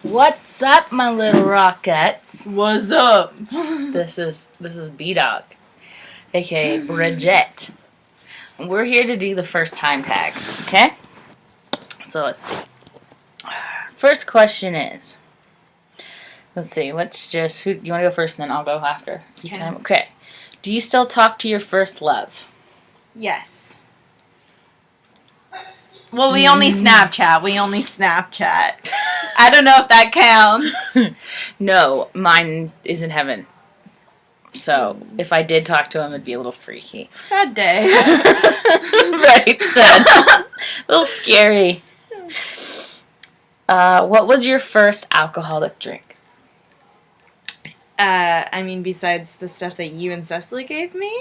What's up, my little rockets? What's up? This is B-Dog, aka Bridget. We're here to do the first time tag, okay? So let's see. First question is, let's see, you want to go first and then I'll go after? Okay. Do you still talk to your first love? Yes. Well, we only Snapchat. I don't know if that counts. No, mine is in heaven. So, if I did talk to him, it'd be a little freaky. Sad day. Right, sad. A little scary. What was your first alcoholic drink? Besides the stuff that you and Cecily gave me?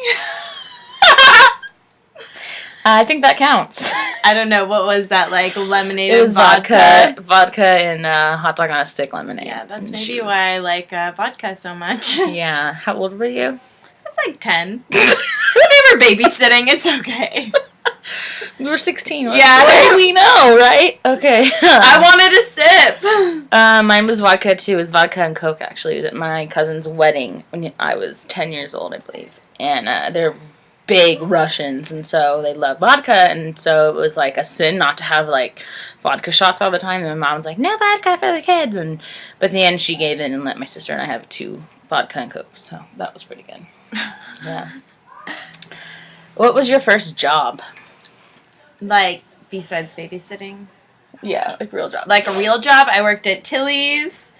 I think that counts. I don't know. What was that, like lemonade It was vodka? Vodka and hot dog on a stick lemonade. Yeah, that's maybe why I like vodka so much. Yeah. How old were you? I was like 10. We were babysitting. It's okay. We were 16. Yeah. We know, right? Okay. I wanted a sip. Mine was vodka, too. It was vodka and Coke, actually. It was at my cousin's wedding when I was 10 years old, I believe. And they're big Russians, and so they love vodka, and so it was like a sin not to have like vodka shots all the time. And my mom was like, no vodka for the kids, but in the end she gave in and let my sister and I have 2 vodka and Coke, so that was pretty good. Yeah. What was your first job? Like, besides babysitting? Yeah, like real job. Like a real job, I worked at Tilly's.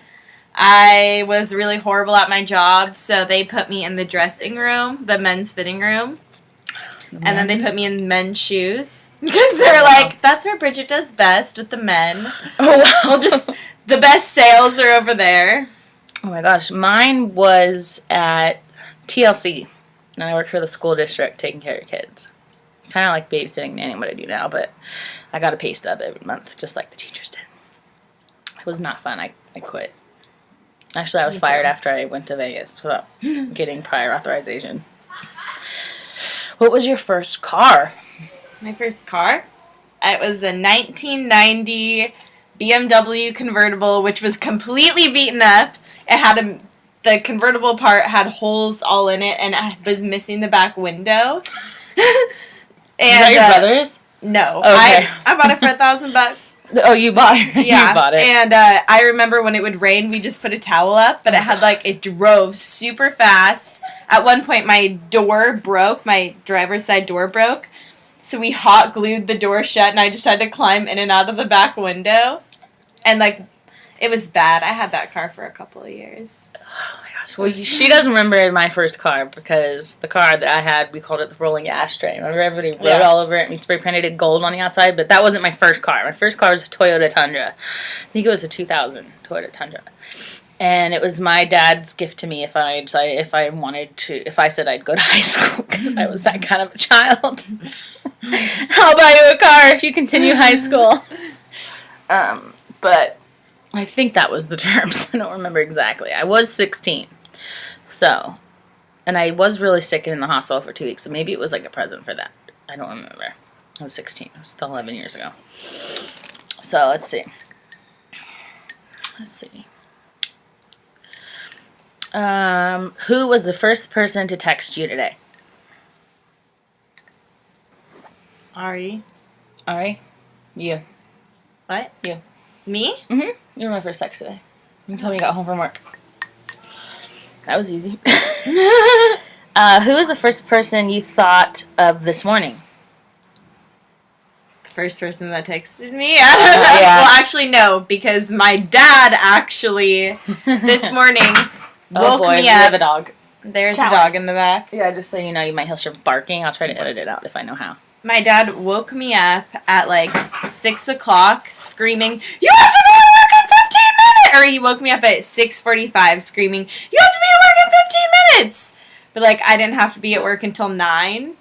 I was really horrible at my job, so they put me in the dressing room, the men's fitting room. And then they put me in men's shoes. Because they're like, that's where Bridget does best, with the men. Oh, wow. Well, just, the best sales are over there. Oh my gosh. Mine was at TLC. And I worked for the school district taking care of kids. Kind of like babysitting, nanny, what I do now, but I got a pay stub every month, just like the teachers did. It was not fun. I quit. Actually, I was fired after I went to Vegas without getting prior authorization. What was your first car? My first car? It was a 1990 BMW convertible, which was completely beaten up. It had the convertible part had holes all in it, and I was missing the back window. And, is that your brother's? No. Okay. I bought it for $1,000. Oh, you bought it? Yeah. You bought it. And I remember when it would rain, we just put a towel up, but it drove super fast. At one point, my door broke. My driver's side door broke. So we hot glued the door shut, and I just had to climb in and out of the back window. And, it was bad. I had that car for a couple of years. Oh, my gosh. Well, she doesn't remember my first car because the car that I had, we called it the rolling ashtray. Remember, everybody wrote all over it, and we spray painted it gold on the outside, but that wasn't my first car. My first car was a Toyota Tundra. I think it was a 2000 Toyota Tundra. And it was my dad's gift to me if I said I'd go to high school because I was that kind of a child. I'll buy you a car if you continue high school. But I think that was the terms. I don't remember exactly. I was 16. So, and I was really sick and in the hospital for 2 weeks, so maybe it was like a present for that. I don't remember. I was 16. It was still 11 years ago. So, let's see. Who was the first person to text you today? Ari? You. What? You. Me? Mm-hmm. You were my first text today. You told me you got home from work. That was easy. Who was the first person you thought of this morning? The first person that texted me? I don't know. Yeah. Well, actually, no, because my dad actually, this morning, woke me up. We have a dog. There's a dog in the back. Yeah, just so you know, you might hear some barking. I'll try to edit it out if I know how. My dad woke me up at 6 o'clock screaming, "You have to be at work in 15 minutes!" Or he woke me up at 6:45 screaming, "You have to be at work in 15 minutes!" But I didn't have to be at work until 9.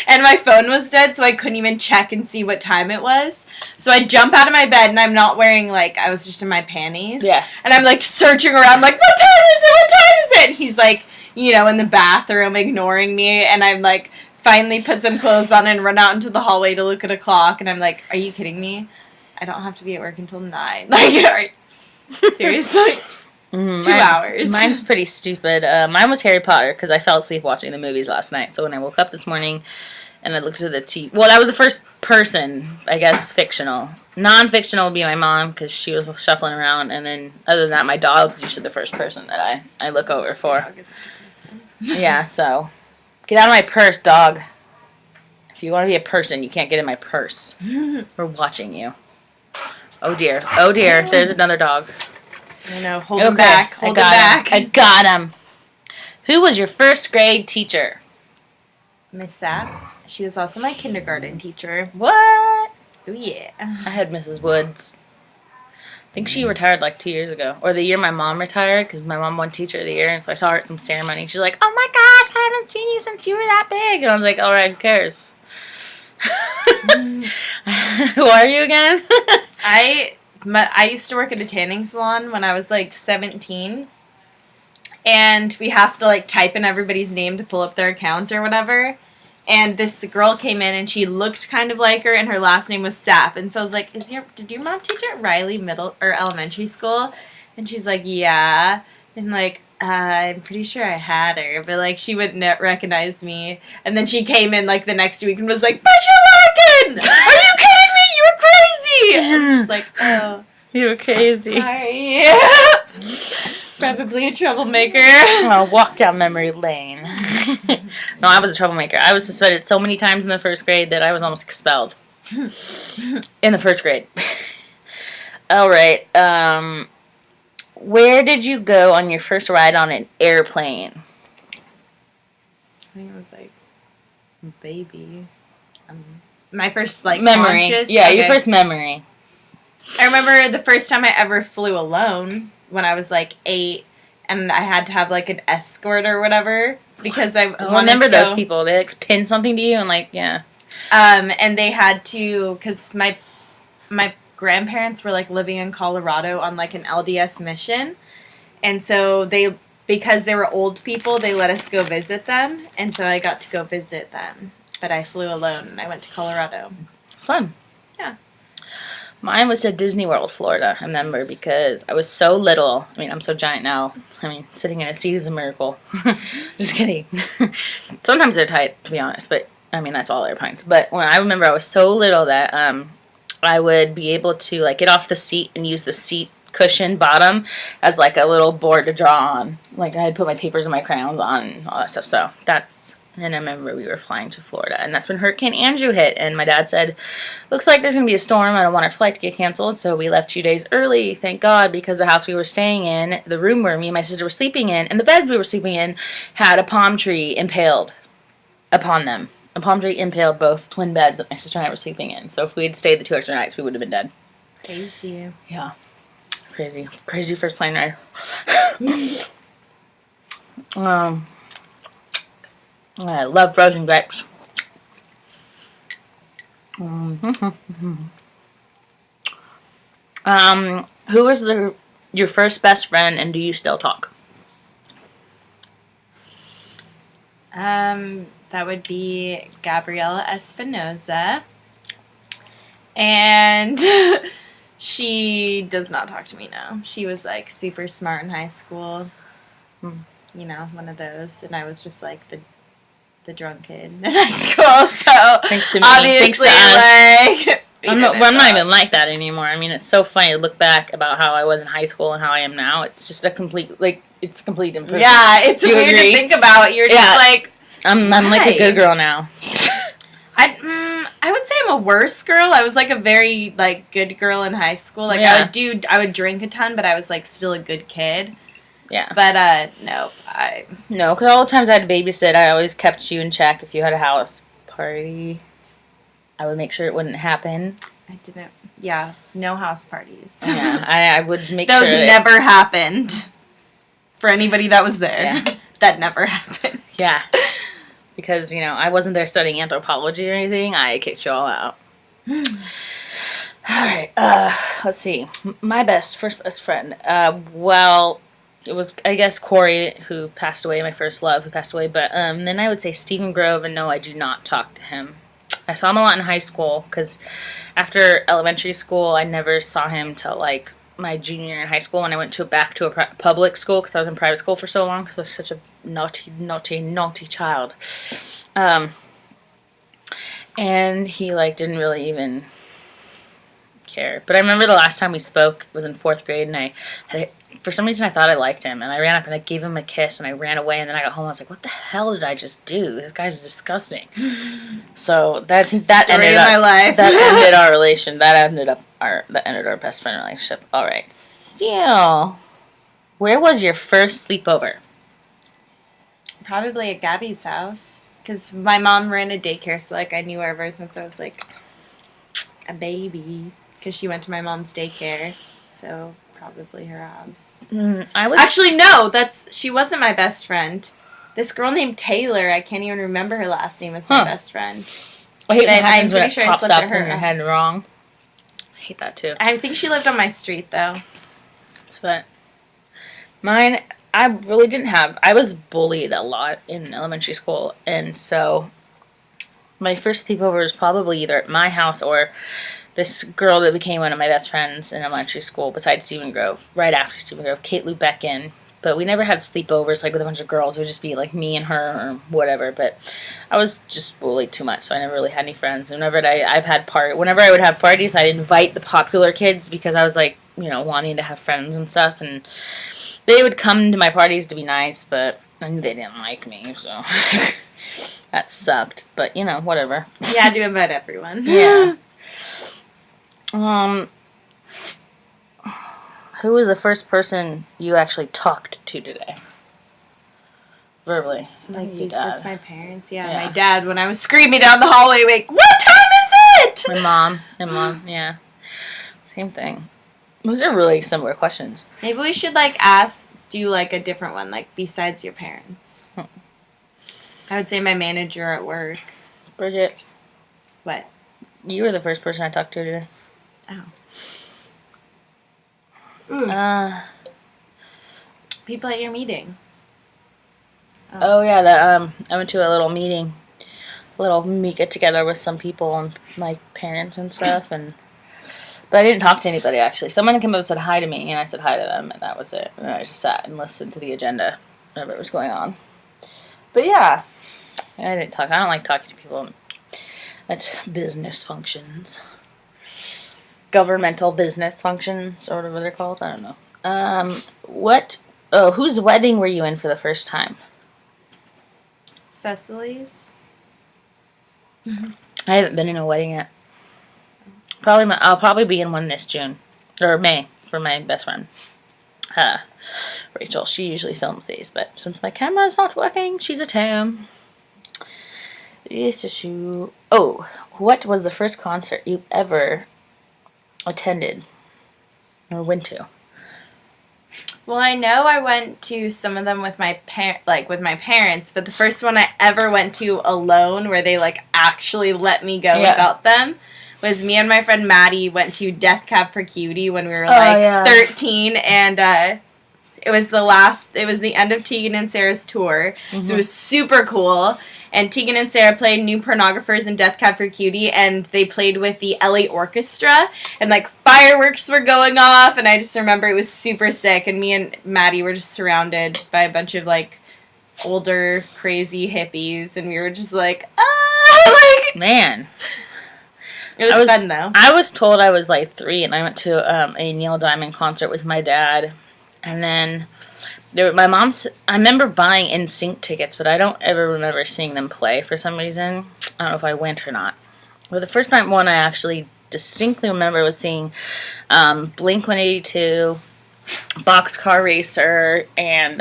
And my phone was dead, so I couldn't even check and see what time it was. So I jump out of my bed, and I'm not wearing, I was just in my panties. Yeah. And I'm, searching around, what time is it? What time is it? And he's, in the bathroom ignoring me, and I'm, finally put some clothes on and run out into the hallway to look at a clock, and I'm like, are you kidding me? I don't have to be at work until 9. Seriously. 2 hours. Mine's pretty stupid. Mine was Harry Potter because I fell asleep watching the movies last night. So when I woke up this morning and I looked at the TV... Well, that was the first person, I guess, fictional. Non-fictional would be my mom because she was shuffling around. And then other than that, my dog's usually the first person that I look over for. Yeah, so... Get out of my purse, dog. If you want to be a person, you can't get in my purse. We're watching you. Oh, dear. Oh, dear. There's another dog. I know. Hold him back. Hold him back. I got him. Who was your first grade teacher? Miss Sapp. She was also my kindergarten teacher. What? Oh, yeah. I had Mrs. Woods. I think she retired like 2 years ago. Or the year my mom retired, because my mom won Teacher of the Year, and so I saw her at some ceremony. She's like, oh my gosh, I haven't seen you since you were that big. And I was like, alright, who cares? Who are you again? I used to work at a tanning salon when I was like 17, and we have to like type in everybody's name to pull up their account or whatever. And this girl came in and she looked kind of like her, and her last name was Sapp. And so I was like, did your mom teach at Riley Middle or Elementary School? And she's like, yeah. And like, I'm pretty sure I had her, but like she wouldn't recognize me. And then she came in like the next week and was like, Bridget Larkin! Are you kidding me? You were crazy! And I was just like, oh. You were crazy. Sorry. Probably a troublemaker. Well, walk down memory lane. No, I was a troublemaker. I was suspended so many times in the first grade that I was almost expelled. In the first grade. Alright, where did you go on your first ride on an airplane? I think it was like baby. My first like memory. conscious. Yeah, okay. your first memory. I remember the first time I ever flew alone when I was like 8, and I had to have like an escort or whatever because I remember those people. They like pin something to you and like yeah. And they had to because my grandparents were like living in Colorado on like an LDS mission, and so because they were old people, they let us go visit them, and so I got to go visit them. But I flew alone and I went to Colorado. Fun. Yeah. Mine was to Disney World, Florida, I remember, because I was so little. I mean, I'm so giant now. I mean, sitting in a seat is a miracle. Just kidding. Sometimes they're tight, to be honest, but, I mean, that's all airplanes. But when I remember I was so little that I would be able to, like, get off the seat and use the seat cushion bottom as, like, a little board to draw on. Like, I had put my papers and my crayons on and all that stuff, so that's... And I remember we were flying to Florida, and that's when Hurricane Andrew hit, and my dad said, looks like there's going to be a storm, I don't want our flight to get canceled, so we left 2 days early, thank God, because the house we were staying in, the room where me and my sister were sleeping in, and the bed we were sleeping in, had a palm tree impaled upon them. A palm tree impaled both twin beds that my sister and I were sleeping in, so if we had stayed the 2 extra nights, we would have been dead. Crazy. Yeah. Crazy. Crazy first plane ride. I love frozen grapes. Who was your first best friend, and do you still talk? That would be Gabriella Espinoza. And she does not talk to me now. She was like super smart in high school. You know, one of those. And I was just like the drunk kid in high school, so thanks to me. Obviously, like I'm not even like that anymore. I mean, it's so funny to look back about how I was in high school and how I am now. It's just a complete improvement. Yeah, it's weird to think about. You're just like I'm like a good girl now. I would say I'm a worse girl. I was like a very like good girl in high school. Like I would drink a ton, but I was like still a good kid. Yeah. But, no, because all the times I had to babysit, I always kept you in check. If you had a house party, I would make sure it wouldn't happen. I didn't, no house parties. Yeah, I would make Those sure. Those never happened. For anybody that was there. Yeah. That never happened. Yeah. Because, I wasn't there studying anthropology or anything. I kicked you all out. Alright, let's see. My first best friend. It was, I guess, Corey, who passed away, my first love, who passed away. But then I would say Stephen Grove, and no, I do not talk to him. I saw him a lot in high school, because after elementary school, I never saw him till, like, my junior year in high school when I went back to a public school because I was in private school for so long because I was such a naughty child. And he like didn't really even care. But I remember the last time we spoke was in 4th grade, and for some reason I thought I liked him, and I ran up and I gave him a kiss, and I ran away, and then I got home and I was like, what the hell did I just do? This guy's disgusting. So that ended my life. That ended our relation. That ended our best friend relationship. All right. So, where was your first sleepover? Probably at Gabby's house. Because my mom ran a daycare, so, like, I knew her ever since I was, like, a baby. Because she went to my mom's daycare. So, probably her house. Actually, no! She wasn't my best friend. This girl named Taylor, I can't even remember her last name, was my best friend. I hate when happens when it pops up in your head wrong. I hate that, too. I think she lived on my street, though. But mine... I really didn't have... I was bullied a lot in elementary school, and so my first sleepover was probably either at my house or this girl that became one of my best friends in elementary school besides Stephen Grove, right after Stephen Grove, Kate Lubeck. But we never had sleepovers like with a bunch of girls. It would just be like me and her or whatever. But I was just bullied too much, so I never really had any friends. Whenever I would have parties, I'd invite the popular kids because I was like, wanting to have friends and stuff, and they would come to my parties to be nice, but they didn't like me, so that sucked. But, whatever. You had to invite everyone. Yeah. Who was the first person you actually talked to today? Verbally. Besides my parents? Yeah, my dad, when I was screaming down the hallway, like, what time is it? My mom, yeah. Same thing. Those are really similar questions. Maybe we should, do, a different one, besides your parents. I would say my manager at work. Bridget. What? You were the first person I talked to today. Oh. People at your meeting. Oh yeah, I went to a little meeting, get together with some people and my parents and stuff, but I didn't talk to anybody actually. Someone came up and said hi to me, and I said hi to them, and that was it. And I just sat and listened to the agenda, whatever was going on. But yeah, I didn't talk. I don't like talking to people at business functions. Governmental business functions, or whatever they're called. I don't know. Whose wedding were you in for the first time? Cecily's. I haven't been in a wedding yet. I'll probably be in one this June. Or May, for my best friend. Rachel. She usually films these, but since my camera's not working, she's at home. Oh, what was the first concert you ever attended or went to? Well, I know I went to some of them with my parents, but the first one I ever went to alone, where they actually let me go without them, was me and my friend Maddie went to Death Cab for Cutie when we were 13, and it was the end of Tegan and Sarah's tour, so it was super cool. And Tegan and Sarah played New Pornographers in Death Cab for Cutie, and they played with the LA Orchestra, and fireworks were going off, and I just remember it was super sick, and me and Maddie were just surrounded by a bunch of older crazy hippies, and we were just man. It was fun though. I was told I was 3, and I went to a Neil Diamond concert with my dad, and then my mom's. I remember buying NSYNC tickets, but I don't ever remember seeing them play for some reason. I don't know if I went or not. But the first one I actually distinctly remember was seeing Blink-182, Boxcar Racer, and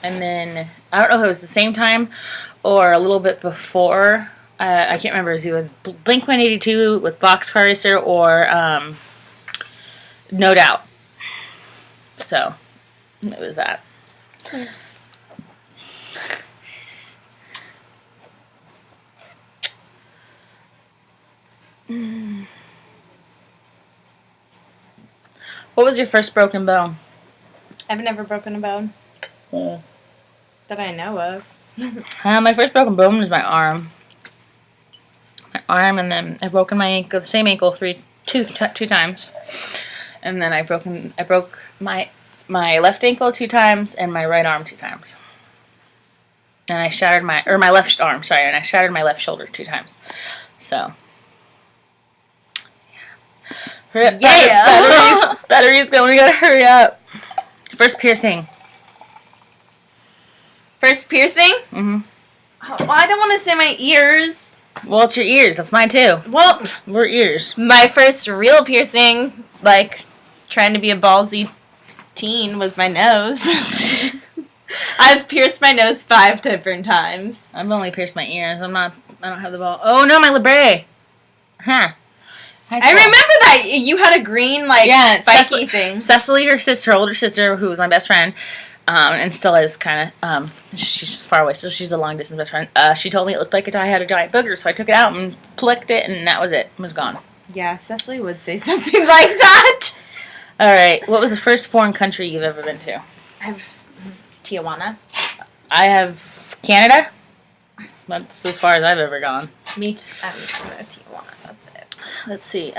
then I don't know if it was the same time or a little bit before. I can't remember if it was Blink-182 with Boxcar Racer or No Doubt. So it was that. Nice. What was your first broken bone? I've never broken a bone. That I know of. My first broken bone was my arm. And then I've broken my ankle, the same ankle two times. And then I broke my left ankle 2 times and my right arm 2 times. And I shattered my left arm, sorry, and I shattered my left shoulder 2 times. So. Yeah. Battery's going. We gotta hurry up. First piercing. First piercing? Mm-hmm. Oh, well, I don't want to say my ears. Well, it's your ears. That's mine too. Well, we're ears. My first real piercing, like trying to be a ballsy teen, was my nose. I've pierced my nose 5 different times. I've only pierced my ears. I don't have the ball. Oh no, my labret. Huh. I remember that you had a green, spiky thing. Cecily, her older sister, who was my best friend, and still is kind of, she's just far away, so she's a long distance best friend. She told me it looked like I had a giant booger, so I took it out and plucked it, and that was it. It was gone. Yeah, Cecily would say something like that. All right. What was the first foreign country you've ever been to? I have Tijuana. I have Canada. That's as far as I've ever gone. Me too. Tijuana. That's it. Let's see.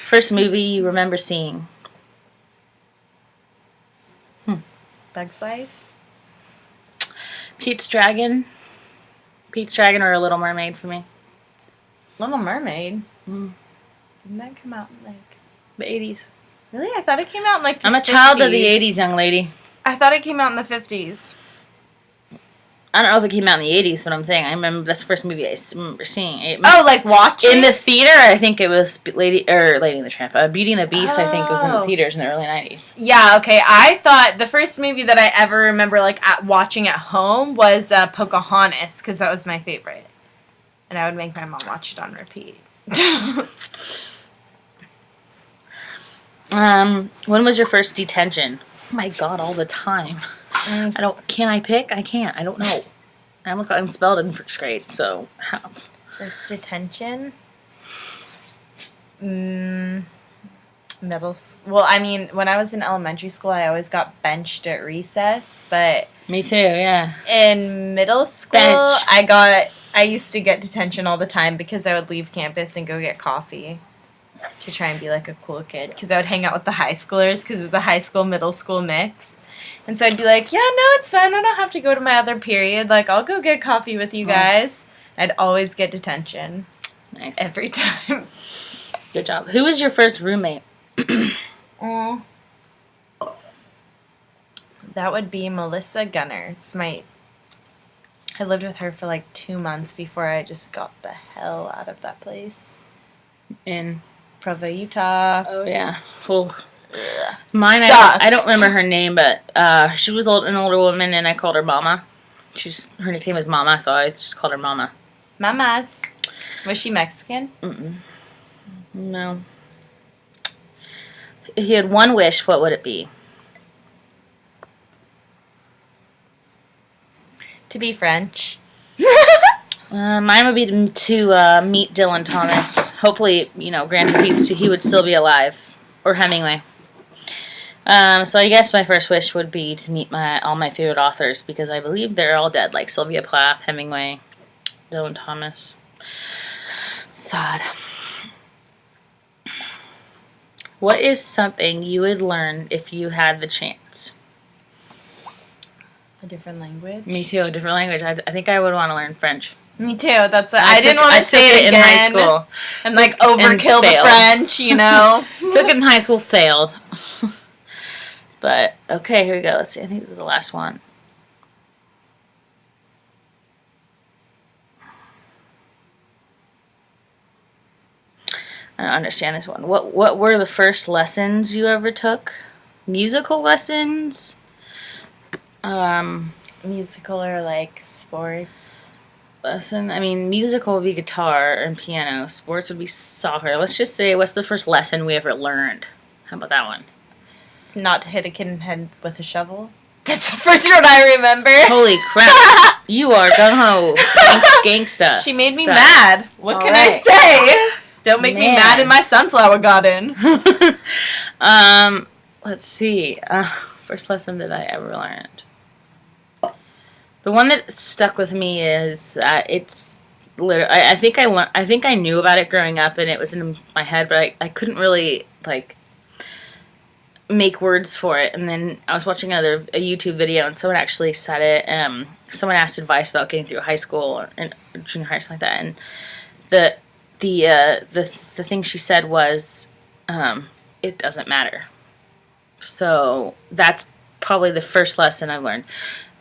First movie you remember seeing? Bug's Life. Pete's Dragon or A Little Mermaid for me. Little Mermaid? Mm. Didn't that come out in, the 80s? Really? I thought it came out in, the I'm a 50s. child of the 80s, young lady. I thought it came out in the 50s. I don't know if it came out in the 80s, but I'm saying I remember that's the first movie I remember seeing. Watching? In the theater, I think it was Lady and the Tramp. Beauty and the Beast, I think, was in the theaters in the early 90s. Yeah, okay. I thought the first movie that I ever remember, watching at home was Pocahontas, because that was my favorite. And I would make my mom watch it on repeat. When was your first detention? Oh my God, all the time. Can I pick? I can't. I don't know. I'm expelled in first grade, so how? First detention? Middle school. Well, I mean, when I was in elementary school, I always got benched at recess, but... Me too, yeah. In middle school, I used to get detention all the time because I would leave campus and go get coffee to try and be a cool kid, because I would hang out with the high schoolers, because it was a high school, middle school mix. And so I'd be like, yeah, no, it's fine. I don't have to go to my other period. I'll go get coffee with you guys. I'd always get detention. Nice. Every time. Good job. Who was your first roommate? That would be Melissa Gunner. I lived with her for 2 months before I just got the hell out of that place. In Provo, Utah. Oh, yeah. Oh. Mine, Sucks. I don't remember her name, but she was an older woman, and I called her Mama. Her nickname was Mama, so I just called her Mama. Mamas. Was she Mexican? Mm-mm. No. If you had one wish, what would it be? To be French. Mine would be to meet Dylan Thomas. Hopefully, granted he would still be alive. Or Hemingway. So I guess my first wish would be to meet all my favorite authors, because I believe they're all dead, like Sylvia Plath, Hemingway, Dylan Thomas. Sad. What is something you would learn if you had the chance? A different language? Me too, a different language. I think I would want to learn French. Me too. I didn't want to say it again. In high school. And overkill the French, Took it in high school, failed. But, okay, here we go. Let's see. I think this is the last one. I don't understand this one. What were the first lessons you ever took? Musical lessons? Musical or sports? Lesson? I mean, musical would be guitar and piano. Sports would be soccer. Let's just say, what's the first lesson we ever learned? How about that one? Not to hit a kid in the head with a shovel. That's the first one I remember. Holy crap. You are gung-ho. Gangsta. She made me mad. What can I say? Don't make me mad in my sunflower garden. Let's see. First lesson that I ever learned. The one that stuck with me is that I think I think I knew about it growing up, and it was in my head, but I couldn't really like make words for it. And then I was watching a YouTube video, and someone actually said it. Someone asked advice about getting through high school and junior high, something like that, and the thing she said was, it doesn't matter. So that's probably the first lesson I've learned.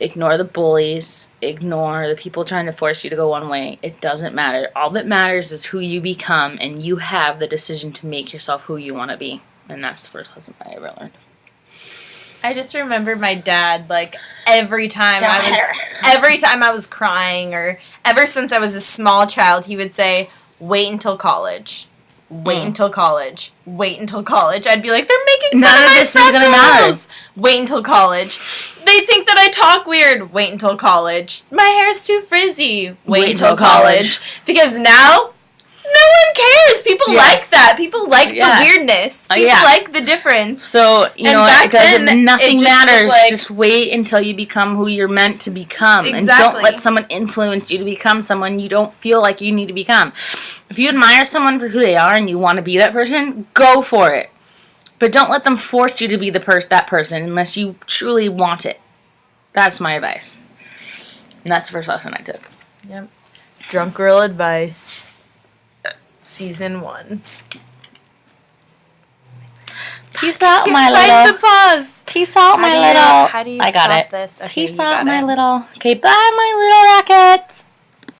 Ignore the bullies. Ignore the people trying to force you to go one way. It doesn't matter. All that matters is who you become, and you have the decision to make yourself who you want to be. And that's the first lesson I ever learned. I just remember my dad, like, every time I was crying, or ever since I was a small child, he would say, wait until college. Wait until college. Wait until college. I'd be like, they're making fun of my freckles. Wait until college. They think that I talk weird. Wait until college. My hair's too frizzy. Wait until college. Because now, no one cares. People like that. People like the weirdness. People like the difference. So, nothing matters. Just wait until you become who you're meant to become. Exactly. And don't let someone influence you to become someone you don't feel like you need to become. If you admire someone for who they are and you want to be that person, go for it. But don't let them force you to be that person unless you truly want it. That's my advice. And that's the first lesson I took. Yep. Drunk Girl Advice. Season 1. Peace out, my little. The pause. Peace out, my little. How do you I got stop it. this? Okay, Peace out, my little. Okay, bye, my little rockets.